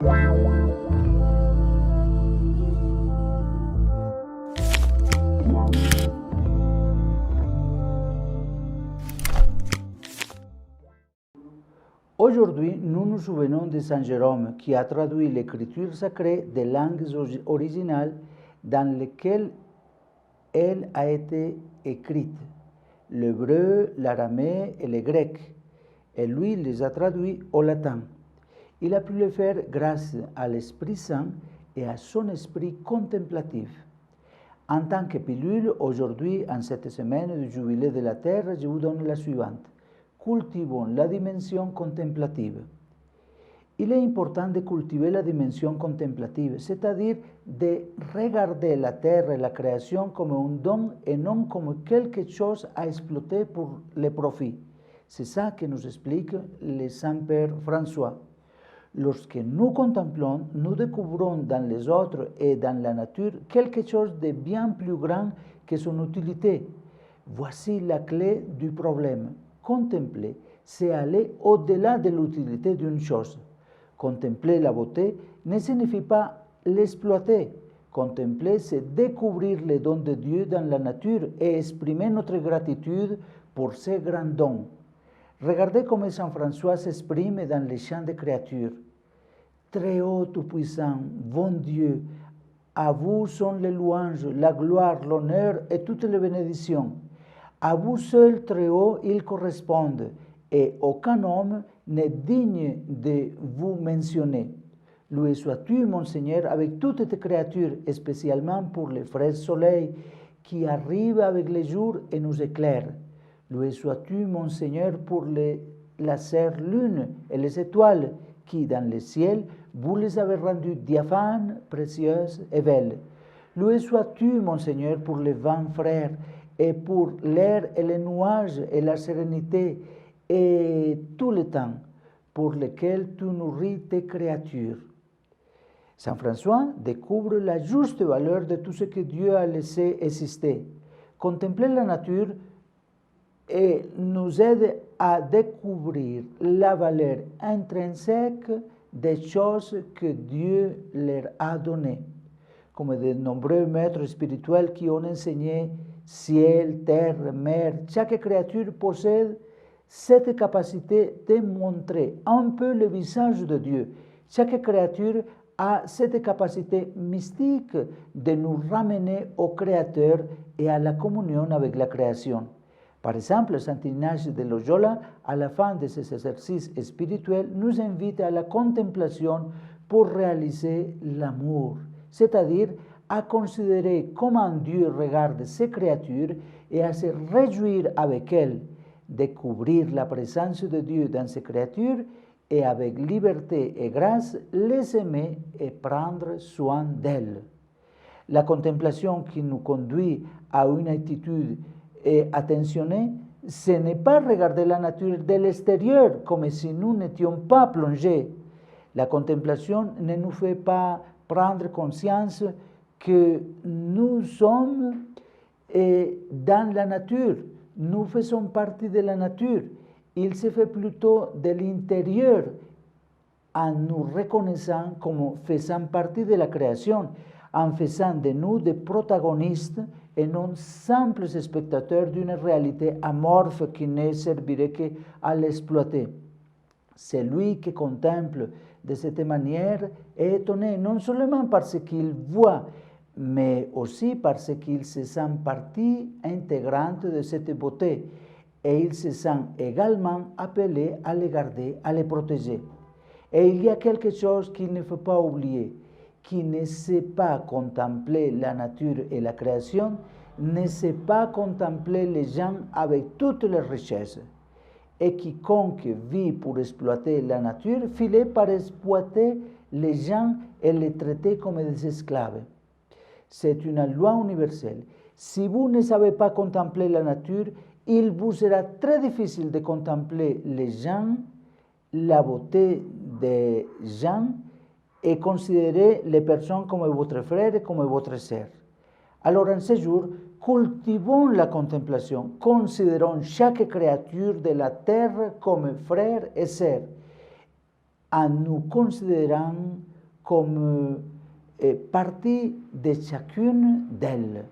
Aujourd'hui, nous nous souvenons de Saint Jérôme qui a traduit l'écriture sacrée des langues originales dans lesquelles elle a été écrite, l'hébreu, l'araméen et le grec, et lui les a traduits au latin. Il a pu le faire grâce à l'Esprit Saint et à son esprit contemplatif. En tant que pilule, aujourd'hui, en cette semaine du jubilé de la Terre, je vous donne la suivante. Cultivons la dimension contemplative. Il est important de cultiver la dimension contemplative, c'est-à-dire de regarder la Terre et la création comme un don et non comme quelque chose à exploiter pour le profit. C'est ça que nous explique le Saint-Père François. Lorsque nous contemplons, nous découvrons dans les autres et dans la nature quelque chose de bien plus grand que son utilité. Voici la clé du problème. Contempler, c'est aller au-delà de l'utilité d'une chose. Contempler la beauté ne signifie pas l'exploiter. Contempler, c'est découvrir les dons de Dieu dans la nature et exprimer notre gratitude pour ces grands dons. Regardez comment Saint François s'exprime dans les chants de créatures. Très haut, tout-puissant, bon Dieu, à vous sont les louanges, la gloire, l'honneur et toutes les bénédictions. À vous seul, très haut, ils correspondent, et aucun homme n'est digne de vous mentionner. Loué sois-tu, mon Seigneur, avec toutes tes créatures, spécialement pour les frères soleils qui arrivent avec les jours et nous éclairent. Loué sois-tu, mon Seigneur, pour la serre lune et les étoiles qui, dans le ciel, vous les avez rendues diaphanes, précieuses et belles. Loué sois-tu, mon Seigneur, pour les vents frères, et pour l'air et les nuages et la sérénité et tout le temps pour lequel tu nourris tes créatures. Saint François découvre la juste valeur de tout ce que Dieu a laissé exister. Contempler la nature et nous aide à découvrir la valeur intrinsèque des choses que Dieu leur a données. Comme de nombreux maîtres spirituels qui ont enseigné ciel, terre, mer, chaque créature possède cette capacité de montrer un peu le visage de Dieu. Chaque créature a cette capacité mystique de nous ramener au Créateur et à la communion avec la création. Par exemple, Saint Ignace de Loyola, à la fin de ces exercices spirituels, nous invite à la contemplation pour réaliser l'amour, c'est-à-dire à considérer comment Dieu regarde ses créatures et à se réjouir avec elles, découvrir la présence de Dieu dans ses créatures et avec liberté et grâce les aimer et prendre soin d'elles. La contemplation qui nous conduit à une attitude attentionnée, ce n'est pas regarder la nature de l'extérieur comme si nous n'étions pas plongés. La contemplation ne nous fait pas prendre conscience que nous sommes dans la nature, nous faisons partie de la nature. Il se fait plutôt de l'intérieur en nous reconnaissant comme faisant partie de la création, en faisant de nous des protagonistes et non simples spectateurs d'une réalité amorphe qui ne servirait qu'à l'exploiter. Celui qui contemple de cette manière est étonné non seulement parce qu'il voit, mais aussi parce qu'il se sent partie intégrante de cette beauté et il se sent également appelé à les garder, à les protéger. Et il y a quelque chose qu'il ne faut pas oublier, qui ne sait pas contempler la nature et la création, ne sait pas contempler les gens avec toutes les richesses. Et quiconque vit pour exploiter la nature finit par exploiter les gens et les traiter comme des esclaves. C'est une loi universelle. Si vous ne savez pas contempler la nature, il vous sera très difficile de contempler les gens, la beauté des gens et considérer les personnes comme votre frère et comme votre sœur. Alors en ce jour, cultivons la contemplation, considérons chaque créature de la terre comme frère et sœur, en nous considérant comme partie de chacune d'elles.